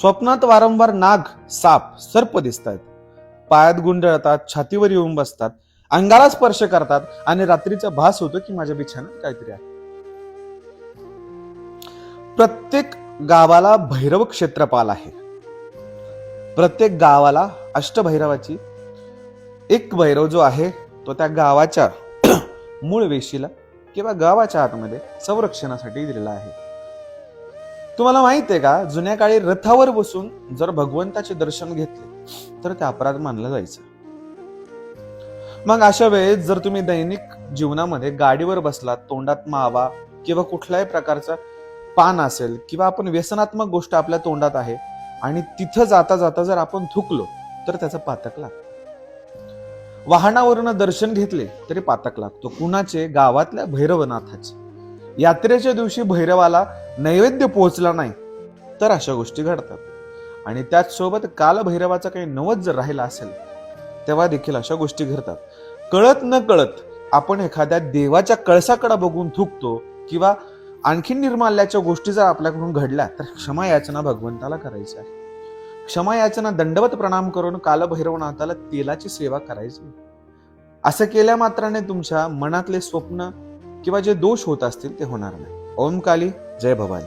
स्वप्नात वारंवार नाग, साप, सर्प दिसतात. पायात गुंडळतात, छातीवर येऊन बसतात, अंगाला स्पर्श करतात आणि रात्रीचा भास होतो की माझ्या बिछाण्यात काहीतरी आहे. प्रत्येक गावाला भैरव क्षेत्रपाल आहे. प्रत्येक गावाला अष्टभैरवाची एक भैरव जो आहे तो त्या गावाच्या मूळ वेशीला किंवा गावाच्या आतमध्ये संरक्षणासाठी दिलेला आहे. तुम्हाला माहित आहे का, जुन्या काळी रथावर बसून जर भगवंताचे दर्शन घेतले तर ते अपराध मानला जायचा. मग अशा वेळेस जर तुम्ही दैनिक जीवनामध्ये गाडीवर बसलात, तोंडात मावा किंवा कुठल्याही प्रकारचा पान असेल किंवा आपण व्यसनात्मक गोष्ट आपल्या तोंडात आहे आणि तिथं जाता जाता जर आपण थुकलो तर त्याचा पातक लागतो. वाहनावरून दर्शन घेतले तरी पातक लागतो. कुणाचे? गावातल्या भैरवनाथाचे. यात्रेच्या दिवशी भैरवाला नैवेद्य पोहोचला नाही तर अशा गोष्टी घडतात. आणि त्याचसोबत कालभैरवाचा काही नवस जर राहिला असेल तेव्हा देखील अशा गोष्टी घडतात. कळत न कळत आपण एखाद्या देवाच्या कळसाकडे बघून थुकतो किंवा आणखी निर्माल्याच्या गोष्टी जर आपल्याकडून घडल्या तर क्षमा याचना भगवंताला करायची आहे. क्षमा याचना दंडवत प्रणाम करून कालभैरवनाथाला तेलाची सेवा करायची. असं केल्या मात्राने तुमच्या मनातले स्वप्न किंवा जे दोष होत असतील ते होणार नाही. ओम काली, जय भवानी.